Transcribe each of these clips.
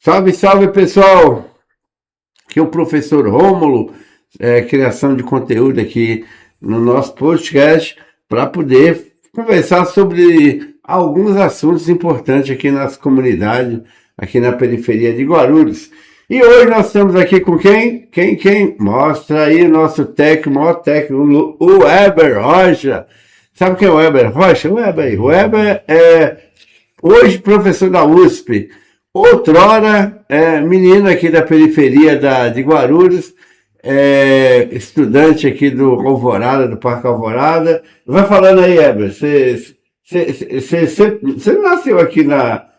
Salve, salve, pessoal! Aqui é o professor Rômulo, criação de conteúdo aqui no nosso podcast para poder conversar sobre alguns assuntos importantes aqui nas comunidades, aqui na periferia de Guarulhos. E hoje nós estamos aqui com quem? Quem? Mostra aí o nosso maior técnico, o Weber Rocha. Sabe quem é o Weber Rocha? O Weber é hoje professor da USP. Outrora, menino aqui da periferia de Guarulhos, estudante aqui do Alvorada, do Parque Alvorada. Vai falando aí, Heber, você não nasceu aqui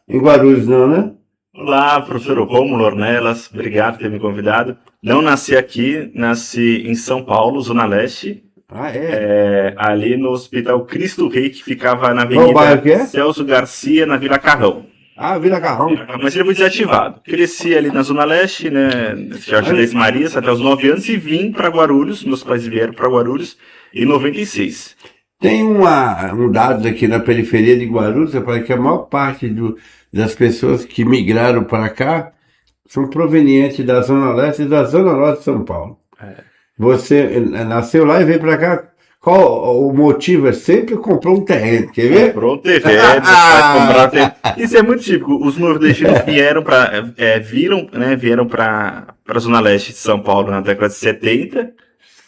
em Guarulhos, não, né? Olá, professor Rômulo Ornelas, obrigado por ter me convidado. Não nasci aqui, nasci em São Paulo, Zona Leste. Ah, é? Ali no Hospital Cristo Rei, que ficava na Qual bairro que é? Avenida Celso Garcia, na Vila Carrão. Ah, Vila Carrão. Mas ele foi desativado. Cresci ali na Zona Leste, né, Jardim das Marias, até os 9 anos, e vim para Guarulhos. Meus pais vieram para Guarulhos em 96. Tem um dado aqui na periferia de Guarulhos, para que a maior parte das pessoas que migraram para cá são provenientes da Zona Leste e da Zona Norte de São Paulo. Você nasceu lá e veio para cá. Qual o motivo? É sempre comprou um terreno, quer ver? Comprou um terreno, comprar um terreno. Isso é muito típico. Os nordestinos vieram para a Zona Leste de São Paulo na década de 70,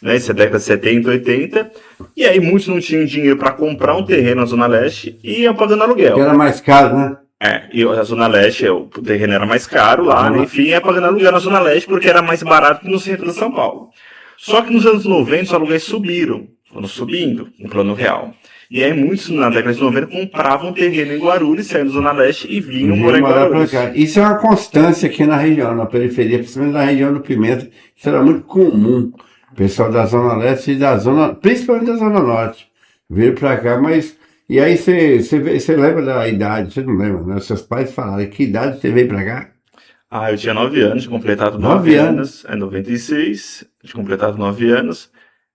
né? Isso é década de 70, 80. E aí muitos não tinham dinheiro para comprar um terreno na Zona Leste e iam pagando aluguel. Que era mais caro, né? E a Zona Leste, o terreno era mais caro lá, né? Enfim, ia pagando aluguel na Zona Leste porque era mais barato que no centro de São Paulo. Só que nos anos 90 os aluguéis subiram. Foram subindo no plano real. E aí muitos, na década de 90, compravam terreno em Guarulhos, saindo da Zona Leste e vinham morar em Guarulhos. Isso é uma constância aqui na região, na periferia, principalmente na região do Pimenta. Isso era muito comum. O pessoal da Zona Leste e principalmente da Zona Norte, veio para cá, mas... E aí você lembra da idade? Você não lembra, né? Seus pais falaram, que idade você veio para cá? Eu tinha 9 anos, tinha completado 9 anos. É 96, tinha completado 9 anos.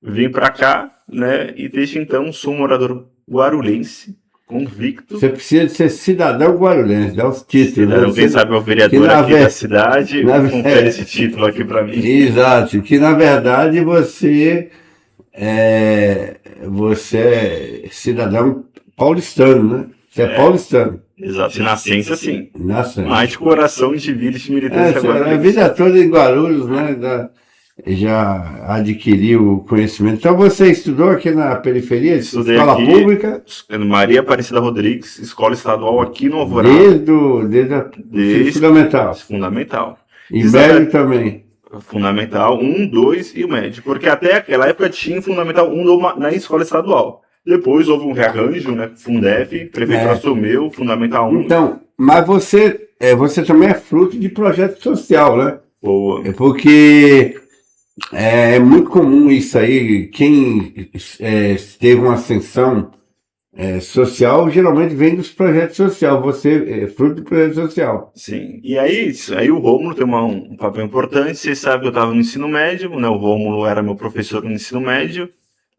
Vim para cá, né, e desde então sou um morador guarulhense, convicto. Você precisa de ser cidadão guarulhense, dá os títulos. Cidadão, quem sabe é o vereador aqui da cidade, confere esse título aqui para mim. Exato, que na verdade você é cidadão paulistano, né? Você é paulistano. Exato, nascença sim. Nascença. Mas de coração, de vida e de militância guarulhense. A vida toda em Guarulhos, né? Já adquiriu o conhecimento. Então você estudou aqui na periferia, escola aqui, pública? Maria Aparecida Rodrigues, escola estadual aqui no Alvorada. Desde fundamental. Fundamental. E médio também. Fundamental 1, 2 e o médio. Porque até aquela época tinha Fundamental 1 na escola estadual. Depois houve um rearranjo, né? Fundef, prefeitura assumiu, Fundamental 1. Então, mas você também é fruto de projeto social, né? Boa. Porque é muito comum isso aí. Quem teve uma ascensão social geralmente vem dos projetos sociais. Você é fruto do projeto social. Sim. E aí o Rômulo tem um papel importante. Você sabe que eu estava no ensino médio, né? O Rômulo era meu professor no ensino médio.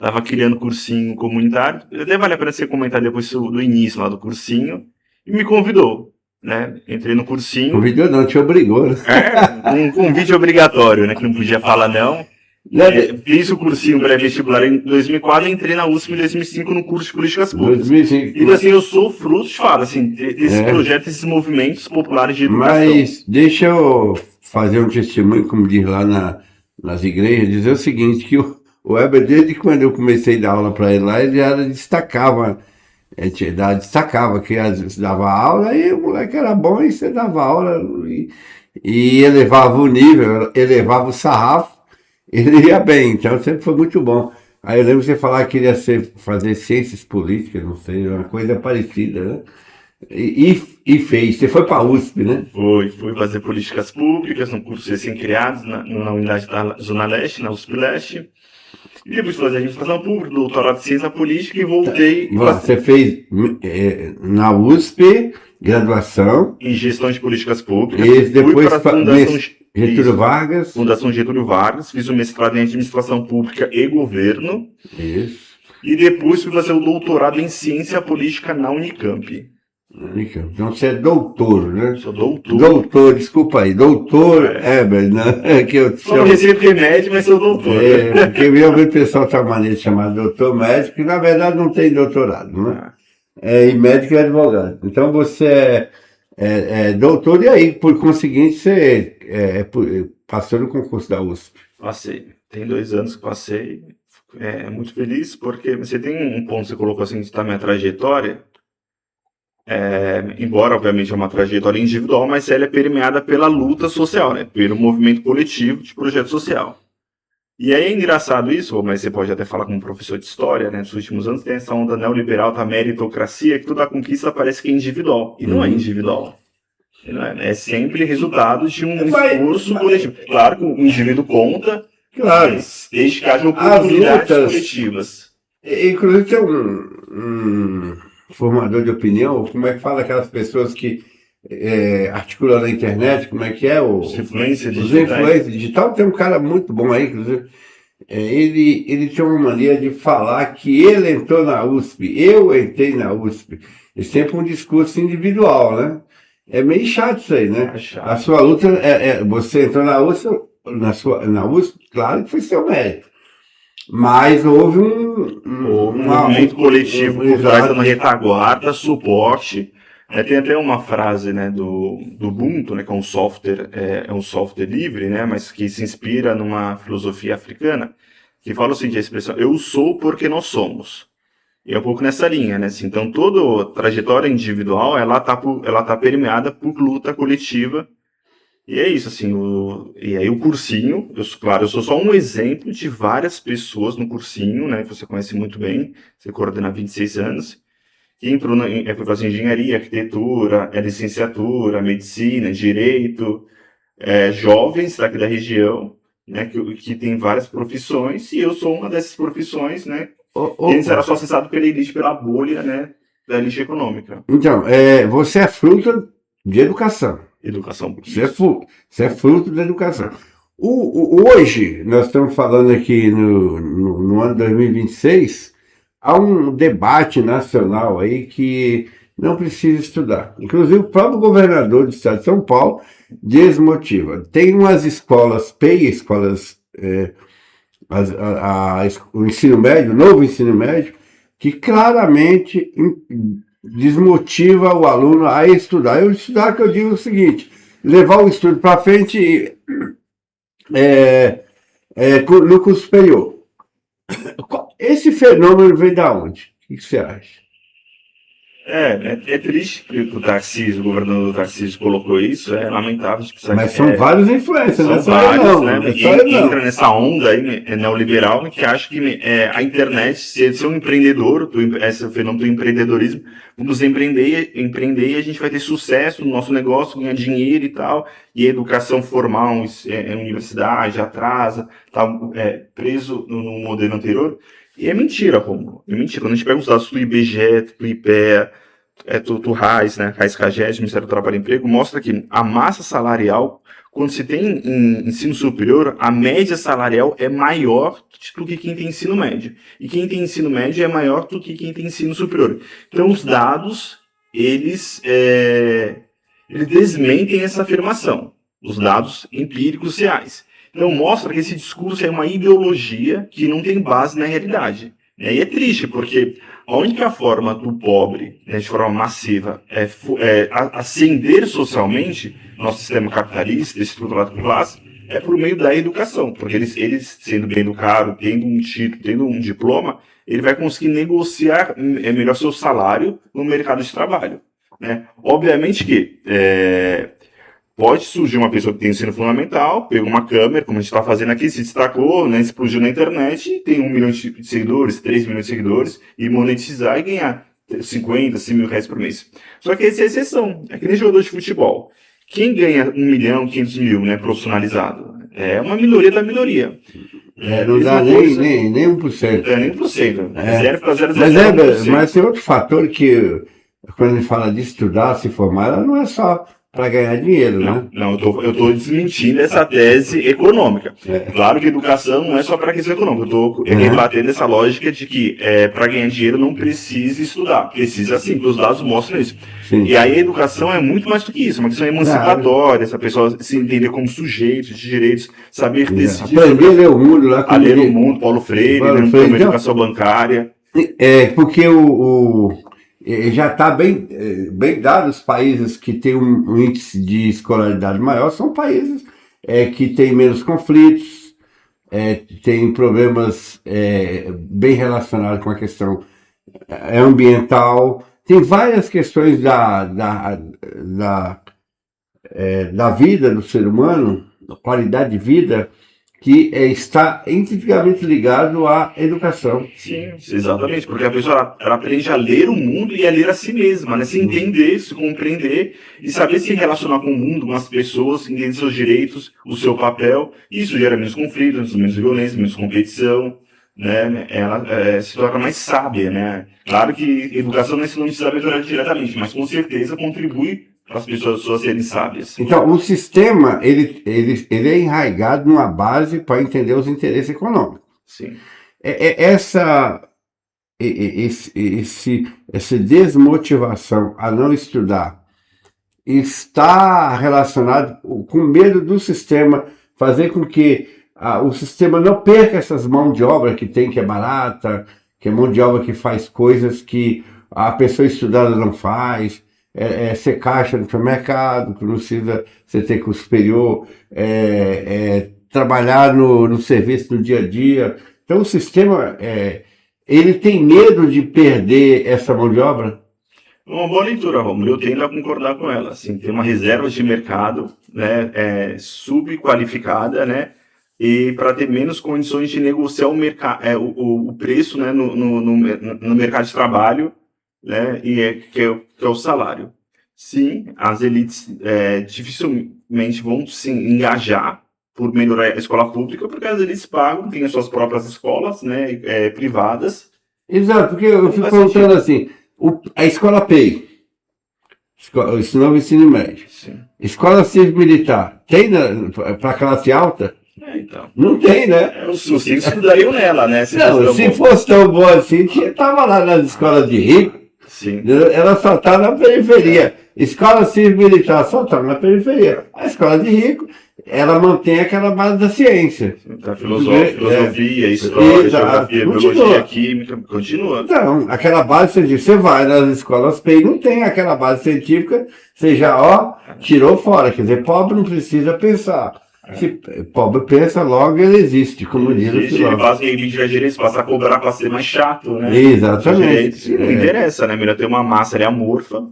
Estava criando cursinho comunitário. Até vale a pena você comentar depois do início lá do cursinho. E me convidou, né? Entrei no cursinho. Convidou não, te obrigou, né? Um convite obrigatório, né? Que não podia falar não. Fiz o cursinho pré-vestibular em 2004 e entrei na USP em 2005 no curso de Políticas Públicas. 2005. E assim, eu sou fruto, de fato, assim, desse projeto, desses movimentos populares de educação. Mas deixa eu fazer um testemunho, como diz lá nas igrejas, dizer o seguinte, que o Weber, desde quando eu comecei a dar aula para ele lá, ele já destacava, que às vezes dava aula e o moleque era bom e você dava aula e elevava o nível, elevava o sarrafo, ele ia bem, então sempre foi muito bom. Aí eu lembro você falar que queria fazer ciências políticas, não sei, uma coisa parecida, né? E fez, você foi para a USP, né? Fui fazer políticas públicas, um curso recém-criado na unidade da Zona Leste, na USP Leste. E depois fazer administração pública, doutorado em ciência política e voltei. Você fez na USP, graduação. Em gestão de políticas públicas. E depois fui para a Fundação Getúlio Vargas. Fundação Getúlio Vargas, fiz o mestrado em administração pública e governo. Isso. E depois fui fazer o doutorado em ciência política na Unicamp. Então você é doutor, né? Sou doutor. Doutor, desculpa aí, doutor Heber, né? Que eu Só não recebo remédio, mas sou doutor. Porque eu vi o pessoal tem uma maneira de chamar doutor médico, que na verdade não tem doutorado, né? E médico e advogado. Então você é doutor, e aí, por conseguinte, você passou no concurso da USP. Passei. Tem 2 anos que passei. Muito feliz, porque você tem um ponto que você colocou assim, de estar minha trajetória. Embora, obviamente, é uma trajetória individual, mas ela é permeada pela luta social, né? Pelo movimento coletivo de projeto social. E aí é engraçado isso, mas você pode até falar como professor de história, né? Nos últimos anos tem essa onda neoliberal da meritocracia, que toda a conquista parece que é individual. E não é individual. É sempre resultado de um esforço coletivo. Claro que o indivíduo conta, Claro. mas desde que haja oportunidades coletivas. Inclusive tem um formador de opinião, como é que fala aquelas pessoas que articulam na internet, como é que é? Os influencers digital. Tem um cara muito bom aí, inclusive. Ele tinha uma mania de falar que ele entrou na USP, eu entrei na USP. É sempre um discurso individual, né? É meio chato isso aí, né? A sua luta, você entrou na USP, na USP, claro que foi seu mérito. Mas houve um movimento coletivo por trás, dando retaguarda, suporte. Tem até uma frase, né, do Ubuntu, né, que é um software livre, né, mas que se inspira numa filosofia africana, que fala o seguinte, a expressão, eu sou porque nós somos. E é um pouco nessa linha, né, assim, então toda a trajetória individual, ela tá permeada por luta coletiva. E é isso, assim, e aí o cursinho, eu sou só um exemplo de várias pessoas no cursinho, né, que você conhece muito bem, você coordena há 26 anos, que entrou foi fazer engenharia, arquitetura, licenciatura, medicina, direito, jovens daqui da região, né, que tem várias profissões, e eu sou uma dessas profissões, né, que antes era só acessado pela elite, pela bolha, né, da elite econômica. Então, você é fruto de educação. Educação. Você é fruto da educação. Hoje, nós estamos falando aqui no ano 2026, há um debate nacional aí que não precisa estudar. Inclusive, o próprio governador do estado de São Paulo desmotiva. Tem umas escolas PEI, o ensino médio, o novo ensino médio, que claramente desmotiva o aluno a estudar. Eu estudar, que eu digo o seguinte, levar o estudo para frente no curso superior. Esse fenômeno vem da onde? O que você acha? É triste que o governador Tarcísio colocou isso, é lamentável. Mas são vários influencers, são vários, né? Entra nessa onda aí, neoliberal, que acha que a internet, ser um empreendedor, esse fenômeno do empreendedorismo, vamos empreender e a gente vai ter sucesso no nosso negócio, ganhar dinheiro e tal, e a educação formal, universidade, atrasa, tá preso no modelo anterior. E é mentira, Romulo. É mentira. Quando a gente pega os dados do IBGE, do IPEA, do RAIS, né, RAIS-CAGED, Ministério do Trabalho e Emprego, mostra que a massa salarial, quando se tem em ensino superior, a média salarial é maior do que quem tem ensino médio. E quem tem ensino médio é maior do que quem tem ensino superior. Então, os dados, eles desmentem essa afirmação. Os dados empíricos reais. Então mostra que esse discurso é uma ideologia que não tem base na realidade. E é triste, porque a única forma do pobre, de forma massiva, ascender socialmente, nosso sistema capitalista, estruturado por classe, é por meio da educação. Porque eles sendo bem educados, tendo um título, tendo um diploma, ele vai conseguir negociar melhor seu salário no mercado de trabalho. Né? Obviamente que pode surgir uma pessoa que tem ensino fundamental, pegou uma câmera, como a gente está fazendo aqui, se destacou, né, explodiu na internet, tem 1 milhão de seguidores, 3 milhões de seguidores, e monetizar e ganhar 50, 100 mil reais por mês. Só que essa é a exceção. É que nem jogador de futebol. Quem ganha 1 milhão, 500 mil, né, profissionalizado? É uma minoria da minoria. Não dá nem 1%. Nem 1%. 0,001%. Mas tem outro fator que, quando a gente fala de estudar, se formar, ela não é só para ganhar dinheiro, né? Não, eu tô desmentindo essa tese econômica. Claro que educação não é só para questão econômica. Eu tô rebatendo essa lógica de que para ganhar dinheiro não precisa estudar. Precisa sim, que os dados mostram isso. Sim. E aí a educação é muito mais do que isso. É uma questão emancipatória, essa pessoa se entender como sujeito de direitos, saber decidir. Aprender a ler o mundo lá. A ler o mundo, Paulo Freire, né, uma educação bancária. Porque já está bem dado, os países que têm um índice de escolaridade maior são países que têm menos conflitos, têm problemas bem relacionados com a questão ambiental, tem várias questões da vida do ser humano, da qualidade de vida, que está intrinsecamente ligado à educação. Sim, exatamente, porque a pessoa ela aprende a ler o mundo e a ler a si mesma, né? Se entender, se compreender e saber se relacionar com o mundo, com as pessoas, entender seus direitos, o seu papel. Isso gera menos conflitos, menos violência, menos competição, né? Ela se torna mais sábia, né? Claro que educação não é sinônimo de sabedoria diretamente, mas com certeza contribui para as pessoas serem sábias. Então, o sistema ele é enraizado numa base para entender os interesses econômicos. Sim. Essa desmotivação a não estudar está relacionado com o medo do sistema fazer com que o sistema não perca essas mãos de obra que tem, que é barata, que é mão de obra que faz coisas que a pessoa estudada não faz. Ser caixa no supermercado, que não precisa você ter curso superior, trabalhar no serviço no dia a dia. Então o sistema, ele tem medo de perder essa mão de obra? Uma boa leitura, Romulo. Eu tendo a concordar com ela. Assim, tem uma reserva de mercado, né, subqualificada, né, e para ter menos condições de negociar o preço, né, no mercado de trabalho, né, que é o salário. Sim, as elites dificilmente vão se engajar por melhorar a escola pública, porque as elites pagam, têm as suas próprias escolas, né, privadas. Exato, porque eu fico perguntando assim, a escola PEI, esse novo ensino médio, sim. Escola cívico-militar, tem para classe alta? Então. Não tem, né? Os filhos estudariam nela, né? Se fosse tão boa assim, estava lá nas escolas de rico. Sim. Ela só está na periferia. Escola cívico-militar só está na periferia. A escola de rico, ela mantém aquela base da ciência. Da filosofia, história, geografia, biologia, química, continua. Então, aquela base científica, você vai nas escolas PEI, não tem aquela base científica, você já, tirou fora. Quer dizer, pobre não precisa pensar. Se pobre pensa, logo ele existe, como diz o filósofo. Ele passa em direitos, passa a cobrar para ser mais chato, né? Exatamente. Não interessa, né? Melhor ter uma massa ali amorfa.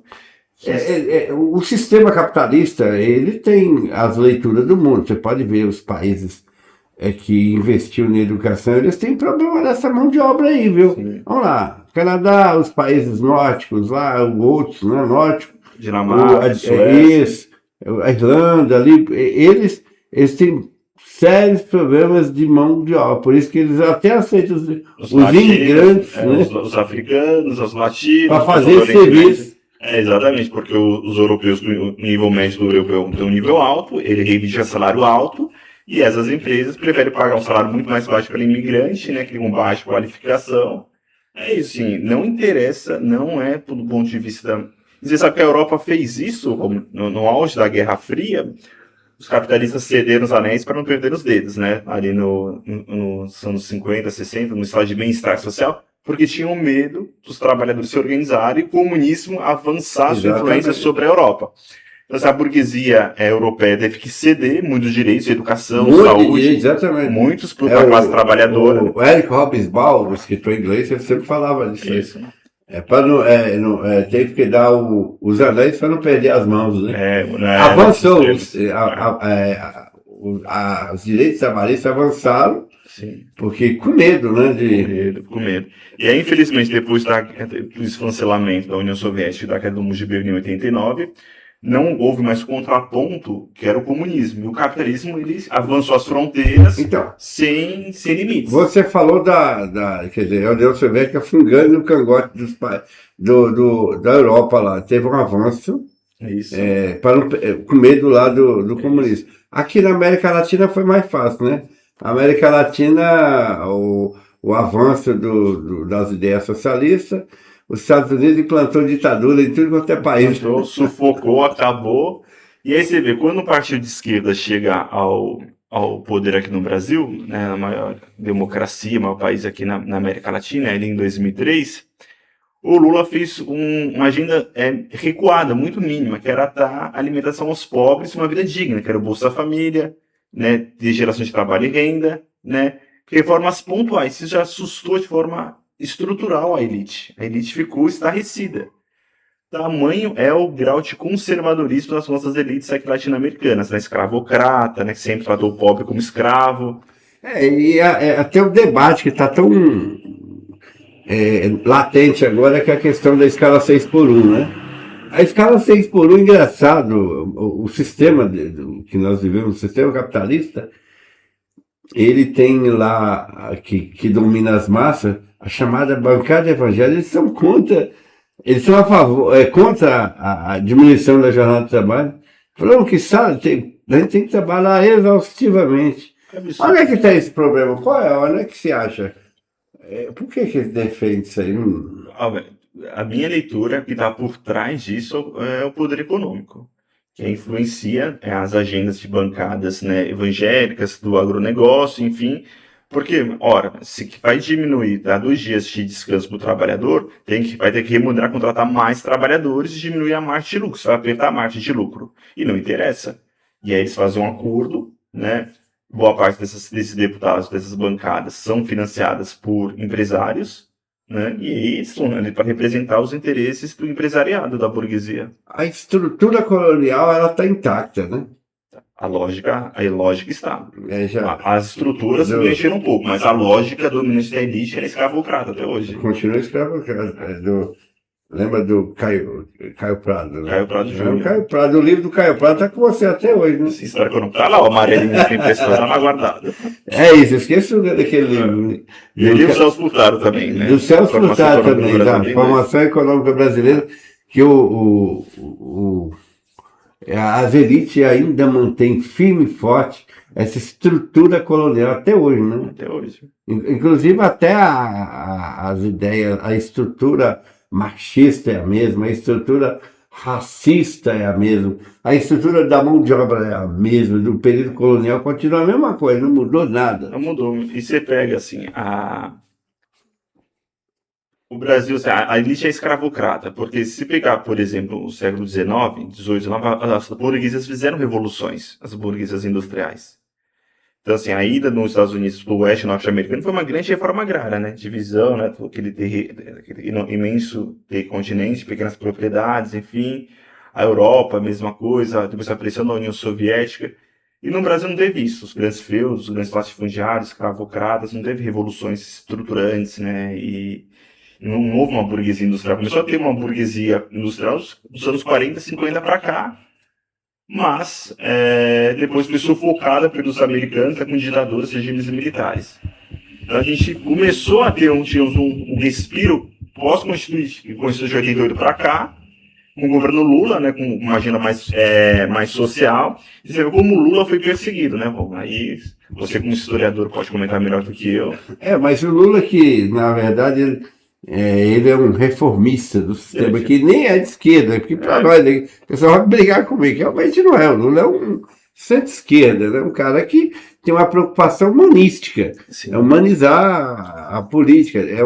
O sistema capitalista, ele tem as leituras do mundo. Você pode ver os países que investiram na educação, eles têm problema dessa mão de obra aí, viu? Sim. Vamos lá, Canadá, os países nórdicos lá, outros, né? Nórdico, Dinamarca, Suécia, a Irlanda ali, eles têm sérios problemas de mão de obra, por isso que eles até aceitam os imigrantes, né? Os africanos, os latinos, para fazer esse serviço. Exatamente, porque os europeus, o nível médio do europeu tem um nível alto, ele reivindica salário alto, e essas empresas preferem pagar um salário muito mais baixo para imigrante, né, que tem baixa qualificação. É isso, sim, não interessa, não é do ponto de vista... Você sabe que a Europa fez isso no auge da Guerra Fria? Os capitalistas cederam os anéis para não perder os dedos, né? Ali nos anos 50, 60, no estado de bem-estar social, porque tinham medo dos trabalhadores se organizarem e o comunismo avançar sua influência sobre a Europa. Então, a burguesia europeia teve que ceder muitos direitos, educação, saúde, muitos para a classe trabalhadora. O Eric Hobsbawm, o escritor inglês, ele sempre falava disso. Isso. Teve que dar os anéis para não perder as mãos, né? Avançou, os direitos trabalhistas avançaram. Sim. Porque com medo, né? Com medo. E aí, infelizmente, depois do cancelamento da União Soviética e da queda do Muro de Berlim em 89, não houve mais contraponto, que era o comunismo. E o capitalismo, ele avançou as fronteiras sem limites. Você falou quer dizer, a União Soviética fungando no cangote da Europa lá. Teve um avanço Isso. para com medo lá do comunismo. Aqui na América Latina foi mais fácil, né? A América Latina, o avanço das ideias socialistas, os Estados Unidos implantou ditadura em tudo quanto é país. Entrou, sufocou, acabou. E aí você vê, quando o partido de esquerda chega ao poder aqui no Brasil, né, a maior democracia, o maior país aqui na América Latina, ali em 2003, o Lula fez uma agenda recuada, muito mínima, que era dar alimentação aos pobres, uma vida digna, que era o Bolsa Família, né, de geração de trabalho e renda, né, reformas pontuais. Isso já assustou de forma estrutural a elite. A elite ficou estarrecida. Tamanho é o grau de conservadorismo das nossas elites aqui latino-americanas, né, escravocrata, né, que sempre tratou o pobre como escravo. Até o debate que está tão latente agora, que é a questão da escala 6 por 1, né? A escala 6 por 1, engraçado, o sistema que nós vivemos, o sistema capitalista, ele tem lá, que domina as massas, a chamada bancada evangélica. Eles são a favor, contra a diminuição da jornada de trabalho. Falando que sabe, a gente tem que trabalhar exaustivamente. Onde é que está esse problema? Onde é que se acha? Por que eles defendem isso aí? A minha leitura que está por trás disso é o poder econômico, que influencia as agendas de bancadas, né, evangélicas, do agronegócio, enfim. Porque, ora, se vai diminuir, dar 2 dias de descanso para o trabalhador, vai ter que remunerar, contratar mais trabalhadores e diminuir a margem de lucro. Você vai apertar a margem de lucro. E não interessa. E aí eles fazem um acordo, né? Boa parte desses deputados, dessas bancadas, são financiadas por empresários, né? E aí eles estão ali para representar os interesses do empresariado, da burguesia. A estrutura colonial, ela está intacta, né? A lógica está. As estruturas se mexeram um pouco, mas a lógica dominante da elite é escravocrata até hoje. Continua escravocrata. Lembra do Caio Prado, né? Caio Prado Júnior. Caio Prado, o livro do Caio Prado está com você até hoje, né? Essa história que eu não tá lá, o amarelinho que impressora tá lá guardado. É isso, esqueço daquele livro. E o livro Celso Furtado também, né? Do Celso Furtado também, da Formação Econômica Brasileira, que as elites ainda mantêm firme e forte essa estrutura colonial até hoje, né? Até hoje. Inclusive até as ideias, a estrutura machista é a mesma, a estrutura racista é a mesma, a estrutura da mão de obra é a mesma, do período colonial continua a mesma coisa, não mudou nada. Não mudou. E você pega assim, o Brasil, a elite é escravocrata, porque se pegar, por exemplo, o século XIX, XVIII, XIX, as burguesias fizeram revoluções, as burguesias industriais. Então, assim, a ida nos Estados Unidos para o oeste norte-americano foi uma grande reforma agrária, né? Divisão, né? Aquele imenso continente, pequenas propriedades, enfim. A Europa, a mesma coisa, depois a pressão da União Soviética. E no Brasil não teve isso. Os grandes feudos, os grandes latifundiários, escravocratas, não teve revoluções estruturantes, né? E não houve uma burguesia industrial. Começou a ter uma burguesia industrial dos anos 40, 50 para cá, mas depois foi sufocada pelos americanos com ditaduras e regimes militares. Então a gente começou a ter um respiro pós-Constituição de 88 para cá, com o governo Lula, né, com uma agenda mais social. E você vê como o Lula foi perseguido, né, Romulo? Aí você, como historiador, pode comentar melhor do que eu. Mas o Lula, que na verdade ele é um reformista do sistema, que nem é de esquerda, porque para nós, o pessoal vai brigar comigo, realmente não é. O Lula é um centro-esquerda, né? Um cara que tem uma preocupação humanística, é humanizar a política, é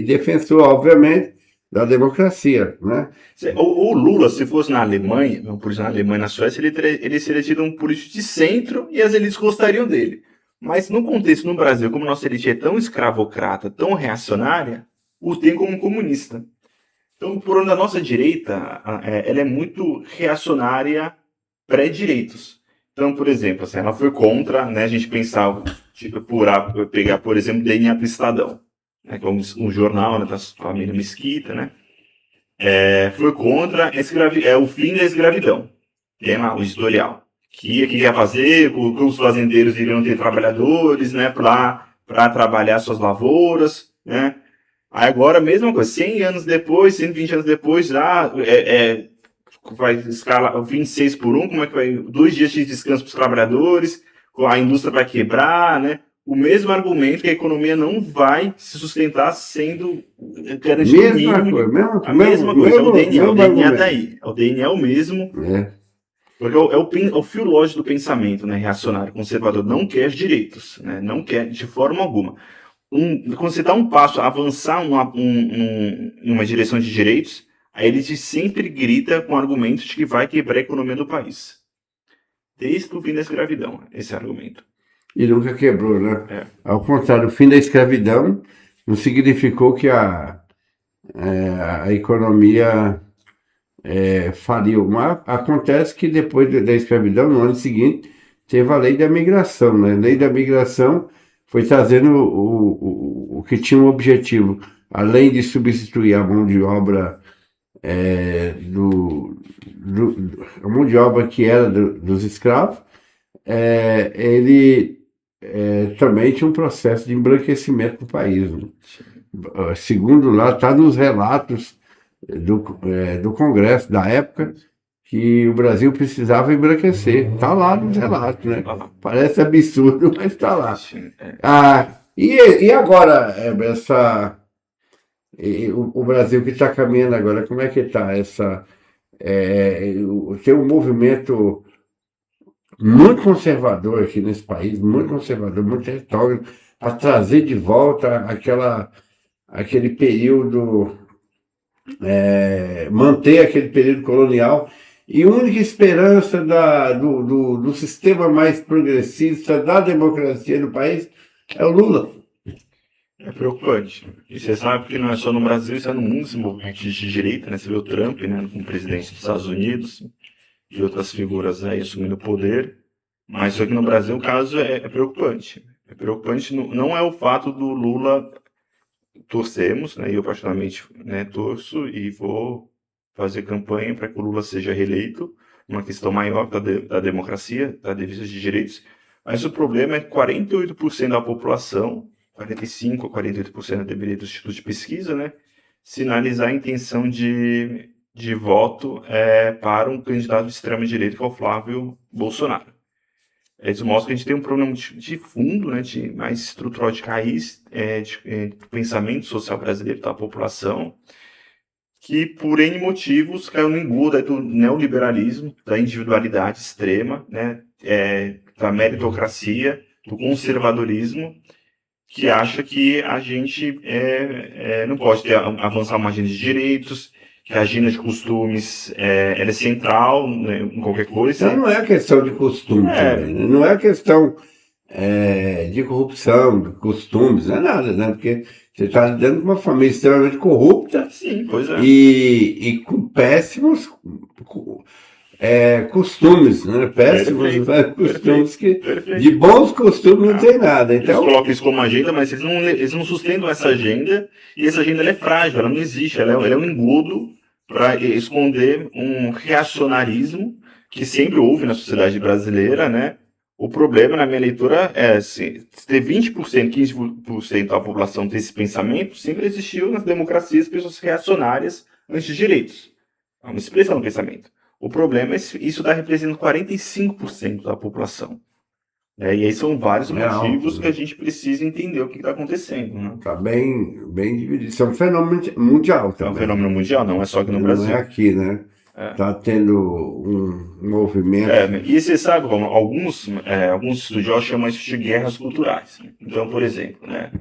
defensor, obviamente, da democracia, né? O Lula, se fosse na Alemanha, por exemplo, na Alemanha, na Suécia, ele seria tido um político de centro e as elites gostariam dele. Mas no contexto no Brasil, como nossa elite é tão escravocrata, tão reacionária, o tem como comunista. Então, por onde a nossa direita, ela é muito reacionária pré-direitos. Então, por exemplo, assim, ela foi contra, né, a gente pensava, pegar, por exemplo, DNA do Estadão, né, que é um jornal, né, da família Mesquita, né, foi contra o fim da escravidão. Tem lá o editorial. Que quer fazer, que os fazendeiros iriam ter trabalhadores, né, para trabalhar suas lavouras, né. Aí agora, mesma coisa, 100 anos depois, 120 anos depois, já vai escalar 26 por 1, como é que vai 2 dias de descanso para os trabalhadores, a indústria vai quebrar, né? O mesmo argumento que a economia não vai se sustentar sendo garantido o mínimo. A mesma coisa, é o DNA daí. O DNA é o mesmo. Porque é o fio lógico do pensamento, né, reacionário, conservador. Não quer direitos, né? Não quer de forma alguma. Quando você dá um passo, avançar numa direção de direitos, a elite sempre grita com argumentos de que vai quebrar a economia do país. Desde o fim da escravidão, esse argumento. E nunca quebrou, né? Ao contrário, o fim da escravidão não significou que a economia faliu. Mas acontece que depois da escravidão, no ano seguinte, teve a lei da migração, né? A lei da migração foi trazendo o que tinha um objetivo, além de substituir a mão de obra a mão de obra que era dos escravos, ele também tinha um processo de embranquecimento do país, né? Segundo lá, está nos relatos do Congresso da época, que o Brasil precisava embranquecer. Está lá nos relatos, né? Parece absurdo, mas está lá. E agora, o Brasil que está caminhando agora, como é que está? Tem um movimento muito conservador aqui nesse país, muito conservador, muito retrógrado, para trazer de volta aquele período, manter aquele período colonial. E a única esperança do sistema mais progressista, da democracia do país, é o Lula. É preocupante. E você sabe que não é só no Brasil, isso é no mundo esse movimento de direita, né? Você vê o Trump, né, como presidente dos Estados Unidos, e outras figuras aí assumindo o poder. Mas só que no Brasil o caso é preocupante. É preocupante, não é o fato do Lula, torcemos, né, eu particularmente, né, torço e vou fazer campanha para que o Lula seja reeleito, uma questão maior da democracia, da defesa de direitos. Mas o problema é que 48% da população, 45% a 48% deveria dos institutos de pesquisa, né, sinalizar a intenção de voto para um candidato de extrema-direita, que é o Flávio Bolsonaro. Isso mostra que a gente tem um problema de fundo, né, de mais estrutural de raiz, do pensamento social brasileiro, da população, que por N motivos caiu no engodo do neoliberalismo, da individualidade extrema, né, da meritocracia, do conservadorismo, que acha que a gente não pode avançar uma agenda de direitos, que a agenda de costumes ela é central, né, em qualquer coisa. Então não é questão de costume também, né? Não é questão de corrupção, de costumes, não é nada, né? Porque você está lidando com uma família extremamente corrupta. Sim, pois é. E com péssimos costumes, né? Péssimos costumes que de bons costumes não tem nada. Então, eles colocam isso como agenda, mas eles não sustentam essa agenda, e essa agenda ela é frágil, ela não existe, ela é um engodo para esconder um reacionarismo que sempre houve na sociedade brasileira, né? O problema, na minha leitura, se ter 20%, 15% da população ter esse pensamento, sempre existiu nas democracias pessoas reacionárias antes de direitos. É uma expressão do pensamento. O problema é que isso representa 45% da população. E aí são vários motivos que a gente precisa entender o que está acontecendo. Está bem dividido. Isso é um fenômeno mundial também. É um fenômeno mundial, não é só aqui no Brasil. Não é aqui, né? Está tendo um movimento. E você sabe como alguns estudiosos chamam isso de guerras culturais. Então, por exemplo, né,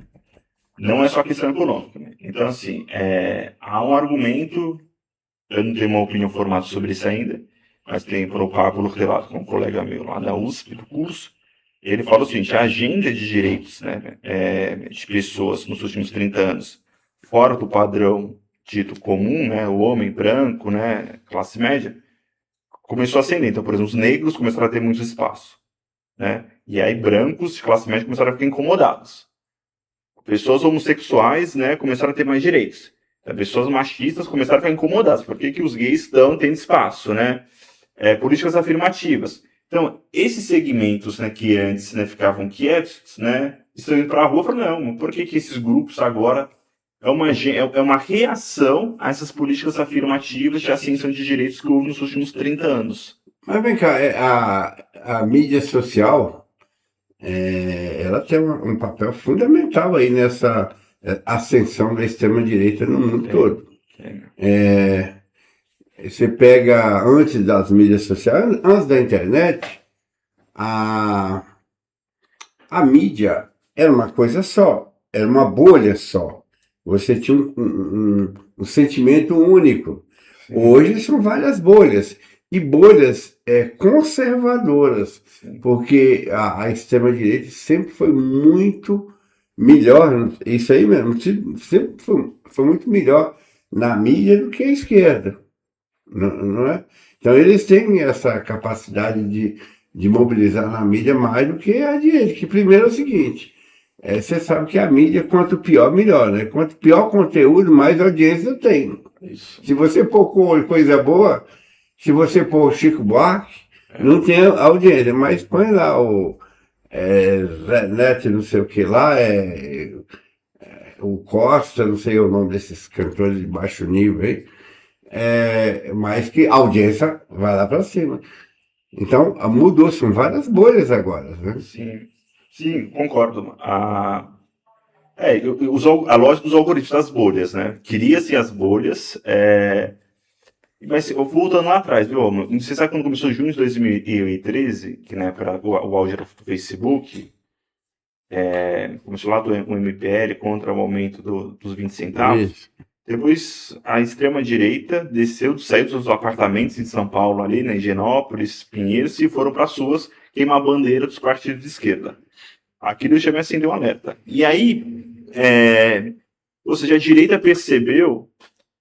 não é só questão econômica. Né? Então, assim, há um argumento. Eu não tenho uma opinião formada sobre isso ainda, mas tem por o Pablo Relato, com um colega meu lá da USP, do curso. Ele fala o seguinte: a agenda de direitos, né, de pessoas nos últimos 30 anos, fora do padrão dito comum, né, o homem branco, né, classe média, começou a ascender. Então, por exemplo, os negros começaram a ter muito espaço, né, e aí brancos de classe média começaram a ficar incomodados. Pessoas homossexuais, né, começaram a ter mais direitos. Pessoas machistas começaram a ficar incomodadas. Por que os gays estão tendo espaço, né? Políticas afirmativas. Então, esses segmentos, né, que antes, né, ficavam quietos, né, estão indo para a rua e falam, não, por que esses grupos agora é uma reação a essas políticas afirmativas de ascensão de direitos que houve nos últimos 30 anos. Mas vem cá, a mídia social, ela tem um papel fundamental aí nessa ascensão da extrema-direita no mundo todo. Você pega antes das mídias sociais, antes da internet, a mídia era uma coisa só, era uma bolha só. Você tinha um sentimento único. Sim. Hoje são várias bolhas, e bolhas conservadoras, sim, porque a extrema-direita sempre foi muito melhor, isso aí mesmo, sempre foi muito melhor na mídia do que a esquerda, não é? Então eles têm essa capacidade de mobilizar na mídia mais do que a direita, que primeiro é o seguinte, você sabe que a mídia, quanto pior, melhor, né? Quanto pior conteúdo, mais audiência eu tenho. Isso. Se você pôr coisa boa, se você pôr o Chico Buarque, não tem audiência, mas põe lá o Zé Neto, não sei o que lá, o Costa, não sei o nome desses cantores de baixo nível aí, mas que a audiência vai lá para cima. Então, mudou, são várias bolhas agora, né? Sim, concordo. A lógica dos algoritmos das bolhas, né? Cria-se as bolhas, mas eu voltando lá atrás, viu, Romulo? Você sabe quando começou junho de 2013, que na época o auge era do Facebook, começou lá do MPL contra o aumento dos 20 centavos. Isso. Depois a extrema-direita saiu dos apartamentos em São Paulo, ali, né, em Higienópolis, Pinheiros, e foram para as ruas queimar a bandeira dos partidos de esquerda. Aquilo já me acendeu um alerta. E aí, ou seja, a direita percebeu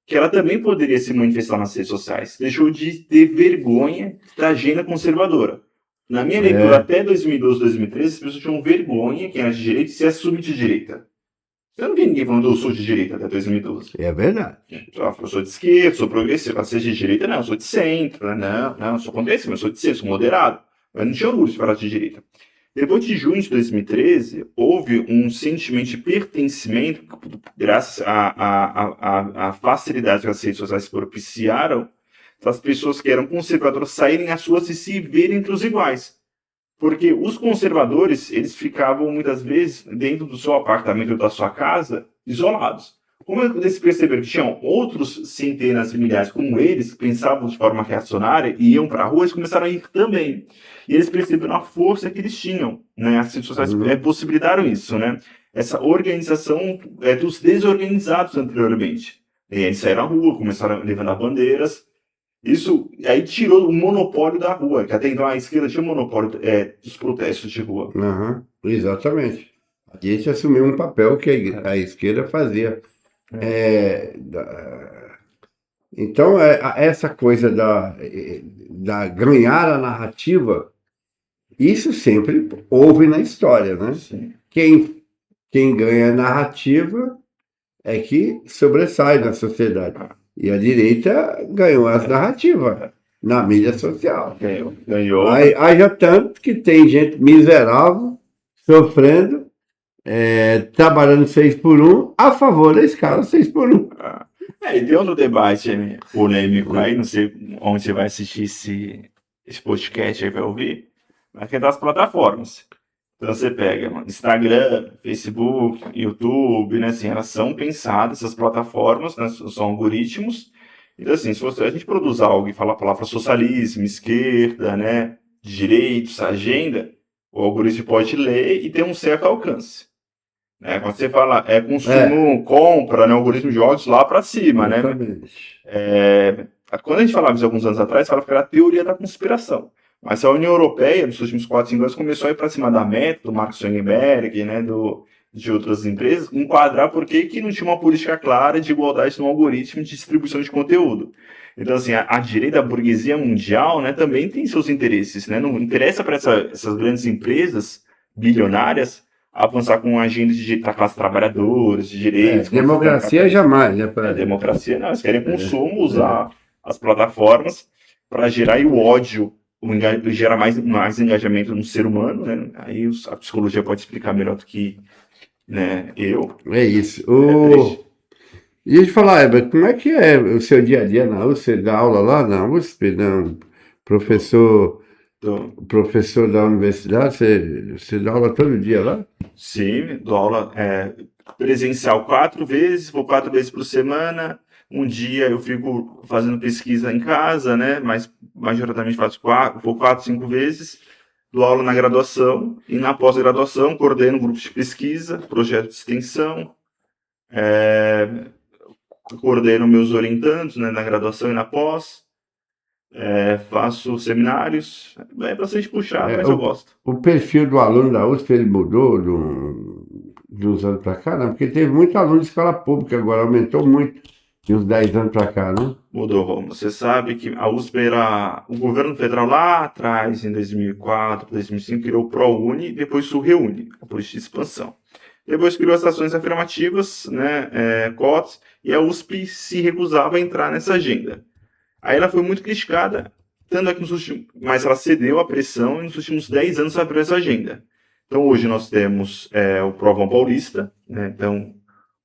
que ela também poderia se manifestar nas redes sociais. Deixou de ter vergonha da agenda conservadora. Na minha leitura, até 2012, 2013, as pessoas tinham vergonha, quem era de direita, de se assumir de direita. Eu não vi ninguém falando eu sou de direita até 2012. É verdade. Eu sou de esquerda, sou progressista. Você é de direita? Não, eu sou de centro. Não, eu sou progressista, mas eu sou de centro, sou moderado. Mas não tinha orgulho de falar de direita. Depois de junho de 2013, houve um sentimento de pertencimento, graças à facilidade que as redes sociais propiciaram, das pessoas que eram conservadoras saírem às ruas e se verem entre os iguais. Porque os conservadores, eles ficavam muitas vezes dentro do seu apartamento ou da sua casa, isolados. Como eles perceberam que tinham outros centenas de milhares como eles, que pensavam de forma reacionária e iam para a rua, eles começaram a ir também. E eles perceberam a força que eles tinham, né? As redes sociais possibilitaram isso, né? Essa organização dos desorganizados anteriormente. E eles saíram à rua, começaram a levantar bandeiras. Isso aí tirou o monopólio da rua, que até então a esquerda tinha o monopólio dos protestos de rua. Uhum, exatamente. A gente assumiu um papel que a esquerda fazia. Então, essa coisa da ganhar a narrativa, isso sempre houve na história, né? Sim. Quem ganha a narrativa é que sobressai na sociedade. E a direita ganhou as narrativas na mídia social. Ganhou. Haja tanto que tem gente miserável, sofrendo, trabalhando 6x1, a favor da escala 6x1. E tem outro debate polêmico aí, não sei onde você vai assistir esse podcast aí, vai ouvir, mas que é das plataformas. Então você pega Instagram, Facebook, YouTube, né, assim, elas são pensadas, essas plataformas, né, são algoritmos. Então assim, se a gente produz algo e fala a palavra socialismo, esquerda, né, direitos, agenda, o algoritmo pode ler e ter um certo alcance. Quando você fala consumo, compra, né, o algoritmo de jogos lá para cima, né? Quando a gente falava isso alguns anos atrás, falava que era a teoria da conspiração. Mas a União Europeia, nos últimos 4, 5 anos, começou a ir para cima da Meta, do Mark Zuckerberg, né, de outras empresas, enquadrar por que não tinha uma política clara de igualdade no algoritmo de distribuição de conteúdo. Então, assim, a direita, a burguesia mundial, né, também tem seus interesses, né? Não interessa para essas grandes empresas bilionárias avançar com uma agenda da classe trabalhadora, de direitos. Democracia jamais, né? Democracia não, eles querem consumo, usar as plataformas para gerar o ódio, gerar mais engajamento no ser humano, né? Aí a psicologia pode explicar melhor do que, né, eu. É isso. E deixa eu falar, Heber, como é que é o seu dia a dia na USP? Você dá aula lá na USP? Não, professor, Então, professor da universidade, você dá aula todo dia lá? sim, dou aula presencial 4 vezes, vou 4 vezes por semana. Um dia eu fico fazendo pesquisa em casa, né? Mas majoritariamente faço vou 4, 5 vezes. Dou aula na graduação e na pós-graduação coordeno grupos de pesquisa, projetos de extensão, é, coordeno meus orientandos, né, na graduação e na pós, faço seminários. É bastante puxado, É, mas eu gosto. o perfil do aluno da USP, ele mudou de uns anos para cá, né? Porque teve muito aluno de escola pública agora, aumentou muito de uns 10 anos para cá, né? Mudou, Romulo. Você sabe que a USP era. O governo federal lá atrás, em 2004, 2005, criou o ProUni e depois o ReUni, a política de expansão. Depois criou as ações afirmativas, né, cotas, e a USP se recusava a entrar nessa agenda. Aí ela foi muito criticada, tanto é que mas ela cedeu à pressão e nos últimos 10 anos abriu essa agenda. Então hoje nós temos o Provão Paulista, né, então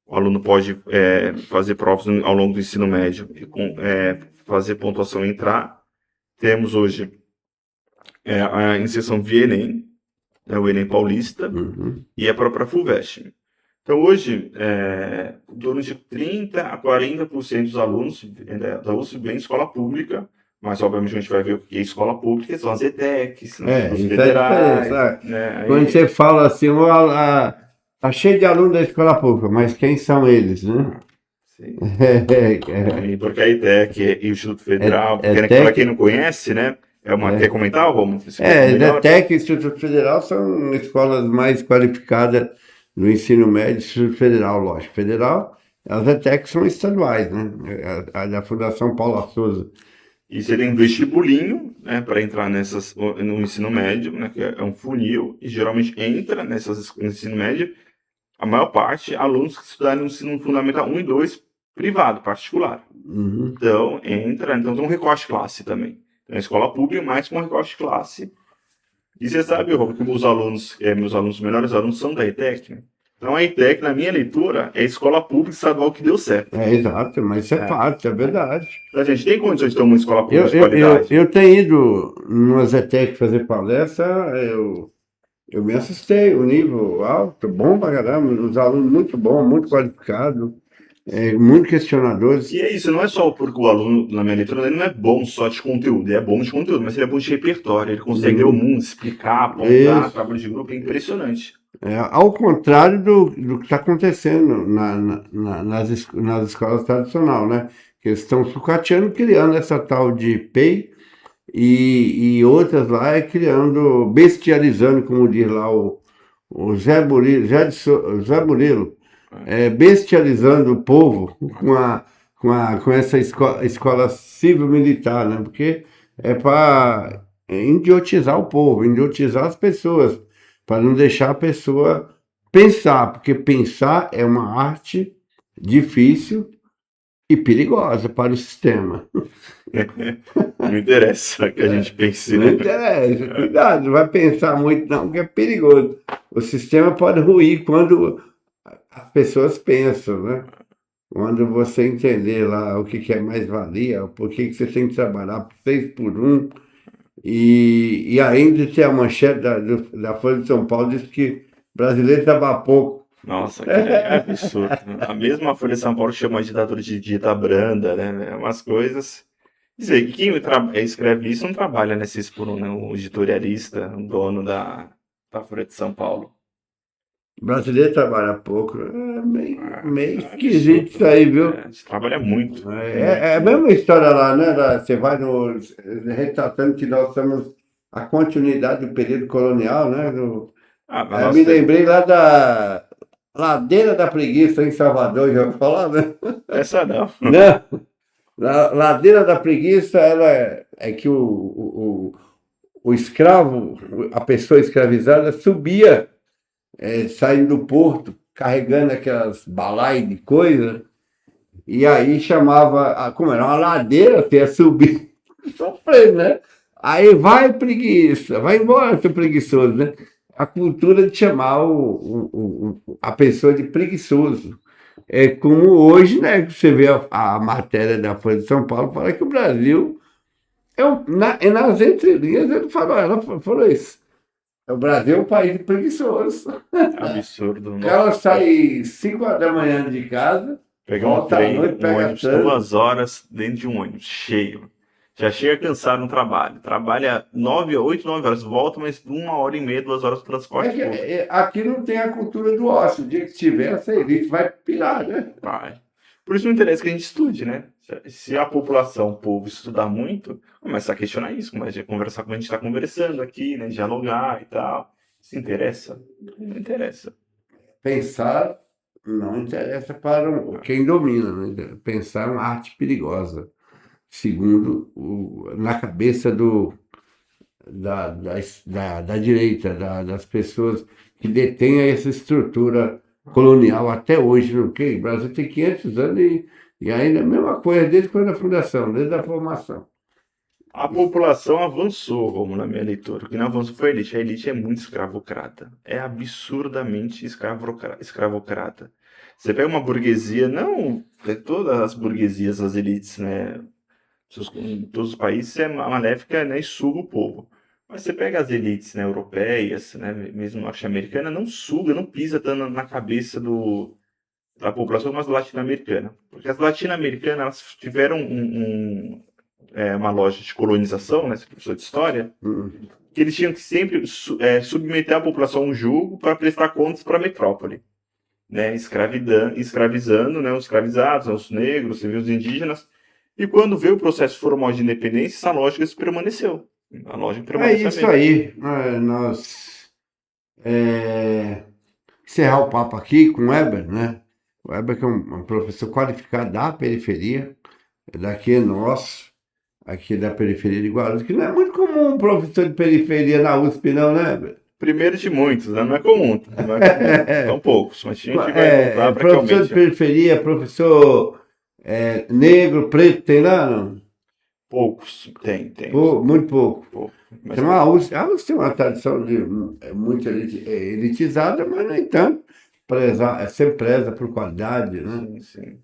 o aluno pode fazer provas ao longo do ensino médio e fazer pontuação e entrar. Temos hoje a inserção via Enem, o Enem Paulista, Uhum. e a própria FUVEST. Então, hoje, em torno de 30% a 40% dos alunos da USP vêm de escola pública, mas, obviamente, a gente vai ver o que é escola pública, são as ETECs, os É, institutos isso é a federais, diferença. né? Quando você fala assim, tá cheio de alunos da escola pública, mas quem são eles, né? Sim. É, Porque a ETEC e o Instituto Federal, é, é, para quem tec, não conhece, né? Quer é, comentar, Romulo? Você explica melhor? ETEC e Instituto Federal são escolas mais qualificadas no ensino médio, Instituto Federal, lógico. Federal, as ETEC são estaduais, né? A da Fundação Paula Souza. E você tem um vestibulinho, né, para entrar no ensino médio, né, que é um funil, e geralmente entra no ensino médio, a maior parte, alunos que estudaram no ensino fundamental 1 e 2, privado, particular. Uhum. Então, então tem um recorte de classe também. Então, a escola pública, mais com um recorte de classe. E você sabe, Rob, que meus alunos, melhores alunos são da ETEC, né? Então, a ETEC, na minha leitura, é a escola pública estadual que deu certo. Exato, mas isso é fato, é verdade. A gente tem condições de ter uma escola pública de qualidade. Eu tenho ido no Zetec fazer palestra, eu me assustei, o nível alto, bom pra caramba, os alunos muito bons, muito qualificados, muito questionadores. E é isso, não é só porque o aluno, na minha leitura, ele não é bom só de conteúdo, ele é bom de conteúdo, mas ele é bom de repertório, ele consegue ler o mundo, explicar, apontar, trabalho de grupo, é impressionante. Ao contrário do que está acontecendo nas escolas tradicionais, né? Que eles estão sucateando, criando essa tal de PEI e outras lá criando, bestializando, como diz lá o Zé Murilo, Zé Murilo, bestializando o povo com essa escola civil-militar, né? Porque é para idiotizar o povo, idiotizar as pessoas, para não deixar a pessoa pensar, porque pensar é uma arte difícil e perigosa para o sistema. Não interessa que a gente pense, Não né? interessa, cuidado, não vai pensar muito não, porque é perigoso. O sistema pode ruir quando as pessoas pensam, né? Quando você entender lá o que é mais-valia, por que você tem que trabalhar por 6 por 1, e ainda tem a manchete da Folha de São Paulo, diz que brasileiro trabalha pouco. Nossa, que absurdo. A mesma Folha de São Paulo chama a ditadura de dieta branda, né? Umas coisas. Quer dizer, quem escreve isso não trabalha nesse por um, né? O editorialista, o dono da Folha de São Paulo. Brasileiro trabalha pouco. Meio esquisito Absurdo. isso aí, viu? A gente trabalha muito. É a mesma história lá, né? Você vai retratando que nós somos a continuidade do período colonial, né? Mas Me lembrei lá da Ladeira da Preguiça em Salvador, já ouviu falar, né? essa não. Não. Ladeira da Preguiça, ela é que o escravo, a pessoa escravizada, subia, saindo do porto, carregando aquelas balaias de coisa, e aí chamava, como era uma ladeira, você ia subir, sofrendo, né? Aí vai preguiça, vai embora, seu preguiçoso, né? A cultura de chamar a pessoa de preguiçoso. É como hoje, né? Que você vê a matéria da Folha de São Paulo, fala que o Brasil nas entrelinhas ele falou, ela falou isso. O Brasil é um país preguiçoso. Absurdo. O Nossa. cara sai 5 horas da manhã de casa, Pegar um volta à trem, noite, um pega ônibus, trânsito. 2 horas dentro de um ônibus, cheio. Já chega cansado no trabalho. Trabalha 8, 9 horas, volta, mas 1h30, 2 horas no transporte público. Aqui não tem a cultura do ócio. O dia que tiver, essa elite vai pirar, né? Vai. Por isso me interessa que a gente estude, né? Se a população, o povo, estudar muito, começa a questionar isso, começa a conversar como a gente está conversando aqui, né? Dialogar e tal. Se interessa? Não interessa. Pensar não interessa para quem domina, né? Pensar é uma arte perigosa, segundo na cabeça da direita, das pessoas que detêm essa estrutura colonial até hoje. Não? Que o Brasil tem 500 anos e ainda é a mesma coisa, desde quando a fundação, desde a formação. A população avançou, como na minha leitura. O que não avançou foi a elite. A elite é muito escravocrata. É absurdamente escravocrata. Você pega uma burguesia, não todas as burguesias, as elites, né? Em todos os países é maléfica, né, e suga o povo. Mas você pega as elites, né, europeias, né, mesmo norte-americana, não suga, não pisa tanto na cabeça da população como as latino-americanas. Porque as latino-americanas elas tiveram uma loja de colonização, né, esse professor de história, que eles tinham que sempre submeter a população a um julgo para prestar contas para a metrópole. Né, escravizando, né, os escravizados, os negros, os indígenas. E quando veio o processo formal de independência, essa lógica permaneceu. A lógica permaneceu. É isso aí. Nós encerrar o papo aqui com o Weber, né? O Weber que é um professor qualificado da periferia, daqui é nosso, aqui da periferia de Guarulhos, que não é muito comum um professor de periferia na USP, não, né, Weber? Primeiro de muitos, né? Não é comum. Não é comum. São poucos, mas a gente vai lutar para que aumente. Professor de periferia, professor negro, preto, tem lá, não? Poucos, tem. Muito pouco. Mas Então, a USP tem uma tradição muito elitizada, mas, no entanto, sempre preza por qualidade, né? Sim.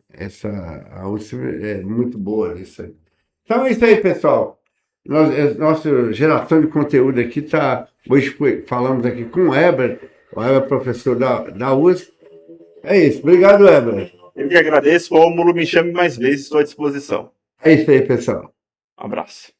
A USP é muito boa nisso aí. Então é isso aí, pessoal. Nossa geração de conteúdo aqui está. Hoje falamos aqui com o Weber professor da USP. É isso. Obrigado, Weber. Eu que agradeço. Rômulo, me chame mais vezes, estou à disposição. É isso aí, pessoal. Um abraço.